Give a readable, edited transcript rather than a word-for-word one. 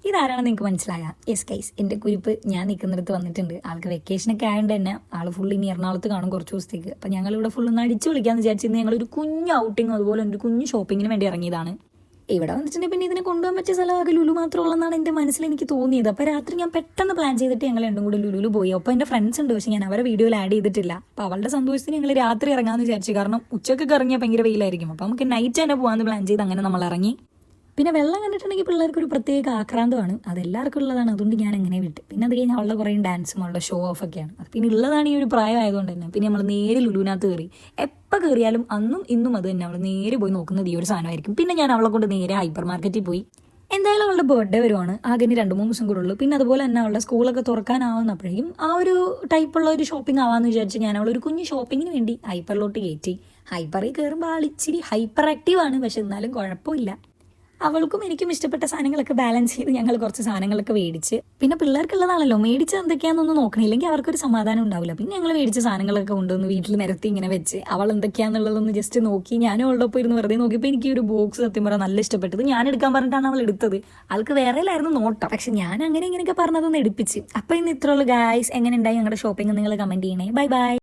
ഇതാരാണെന്ന് നിങ്ങൾക്ക് മനസ്സിലാകാം. Yes guys, എൻ്റെ കുരിപ്പ് ഞാൻ നിൽക്കുന്നിടത്ത് വന്നിട്ടുണ്ട്. ആൾക്ക് വെക്കേഷനൊക്കെ ആയതുകൊണ്ട് തന്നെ ആൾ ഫുൾ ഇനി എറണാകുളത്ത് കാണും കുറച്ച് ദിവസത്തേക്ക്. അപ്പോൾ ഞങ്ങളിവിടെ ഫുൾ ഒന്ന് അടിച്ചു വിളിക്കാമെന്ന് വിചാരിച്ചിരുന്നു. ഞങ്ങളൊരു കുഞ്ഞു ഔട്ടിങ് അതുപോലെ ഒരു കുഞ്ഞു ഷോപ്പിങ്ങിന് വേണ്ടി ഇറങ്ങിയതാണ്. ഇവിടെ വന്നിട്ടുണ്ടെങ്കിൽ പിന്നെ ഇതിനെ കൊണ്ടുപോകാൻ പറ്റിയ സ്ഥലമൊക്കെ ലുലു മാത്രമുള്ളതെന്നാണ് എൻ്റെ മനസ്സിൽ എനിക്ക് തോന്നിയത്. അപ്പോൾ രാത്രി ഞാൻ പെട്ടെന്ന് പ്ലാൻ ചെയ്തിട്ട് ഞങ്ങൾ രണ്ടും കൂടി ലുലുവിൽ പോയി. അപ്പോൾ എൻ്റെ ഫ്രണ്ട്സ് ഉണ്ട്, പക്ഷേ ഞാൻ അവരെ വീഡിയോയിൽ ആഡ് ചെയ്തിട്ടില്ല. അപ്പോൾ അവളുടെ സന്തോഷത്തിന് ഞങ്ങൾ രാത്രി ഇറങ്ങാമെന്ന് വിചാരിച്ചു. കാരണം ഉച്ചക്കൊക്കെ ഇറങ്ങിയാൽ ഭയങ്കര വെയിലായിരിക്കും. അപ്പോൾ നമുക്ക് നൈറ്റ് തന്നെ പോകാമെന്ന് പ്ലാൻ ചെയ്ത് അങ്ങനെ നമ്മൾ ഇറങ്ങി. പിന്നെ വെള്ളം കണ്ടിട്ടുണ്ടെങ്കിൽ പിള്ളേർക്ക് ഒരു പ്രത്യേക ആക്രാന്തമാണ്, അതെല്ലാവർക്കും ഉള്ളതാണ്. അതുകൊണ്ട് ഞാൻ എങ്ങനെ വിട്ട്. പിന്നെ അത് കഴിഞ്ഞാൽ അവളുടെ കുറേ ഡാൻസും അവളുടെ ഷോ ഓഫ് ഒക്കെയാണ്. അത് പിന്നെ ഉള്ളതാണ് ഈ ഒരു പ്രായം ആയതുകൊണ്ട് തന്നെ. പിന്നെ നമ്മൾ നേരെ ലുലുവിനകത്ത് കയറി. എപ്പോൾ കയറിയാലും അന്നും ഇന്നും അത് തന്നെ, അവൾ നേരെ പോയി നോക്കുന്നത് ഈ ഒരു സാധനമായിരിക്കും. പിന്നെ ഞാൻ അവളെ കൊണ്ട് നേരെ ഹൈപ്പർ മാർക്കറ്റിൽ പോയി. എന്തായാലും അവളുടെ ബർത്ത്ഡേ വരുവാണ്, ആകെ 2-3 ദിവസം കൂടെ ഉള്ളൂ. പിന്നെ അതുപോലെ തന്നെ അവളുടെ സ്കൂളൊക്കെ തുറക്കാനാവുന്നപ്പോഴേക്കും ആ ഒരു ടൈപ്പുള്ള ഒരു ഷോപ്പിംഗ് ആവാമെന്ന് വിചാരിച്ച് ഞാൻ അവളൊരു കുഞ്ഞ് ഷോപ്പിങ്ങിന് വേണ്ടി ഹൈപ്പറിലോട്ട് കയറ്റി. ഹൈപ്പറിൽ കയറുമ്പോൾ ആൾ ഇച്ചിരി ഹൈപ്പർ ആക്റ്റീവാണ്, പക്ഷെ എന്നാലും കുഴപ്പമില്ല. അവൾക്കും എനിക്കും ഇഷ്ടപ്പെട്ട സാധനങ്ങളൊക്കെ ബാലൻസ് ചെയ്ത് ഞങ്ങൾ കുറച്ച് സാധനങ്ങളൊക്കെ മേടിച്ച്. പിന്നെ പിള്ളേർക്കുള്ളതാണല്ലോ, മേടിച്ച് എന്തൊക്കെയാണെന്നൊന്നും നോക്കണില്ലെങ്കിൽ അവർക്കൊരു സമാധാനം ഉണ്ടാവില്ല. പിന്നെ ഞങ്ങൾ മേടിച്ച സാധനങ്ങളൊക്കെ കൊണ്ടുവന്ന് വീട്ടിൽ നിരത്തി ഇങ്ങനെ വെച്ച് അവൾ എന്തൊക്കെയാണെന്നുള്ളതൊന്ന് ജസ്റ്റ് നോക്കി. ഞാനും അവളുടെ ഒപ്പം ഇരുന്ന് വെറുതെ നോക്കിയപ്പോൾ എനിക്ക് ഒരു ബോക്സ് സത്യം പറഞ്ഞാൽ നല്ല ഇഷ്ടപ്പെട്ടത്. ഞാൻ എടുക്കാൻ പറഞ്ഞിട്ടാണ് അവൾ എടുത്തത്. ആൾക്ക് വേറെയിലായിരുന്നു നോട്ടം, പക്ഷെ ഞാൻ അങ്ങനെ ഇങ്ങനെയൊക്കെ പറഞ്ഞതൊന്ന് എടുപ്പിച്ച്. അപ്പോൾ ഇന്ന് ഇത്രയുള്ളൂ ഗായ്സ്. എങ്ങനെ ഉണ്ടായി ഞങ്ങളുടെ ഷോപ്പിംഗ് നിങ്ങൾ കമൻറ്റ് ചെയ്യണേ. Bye bye.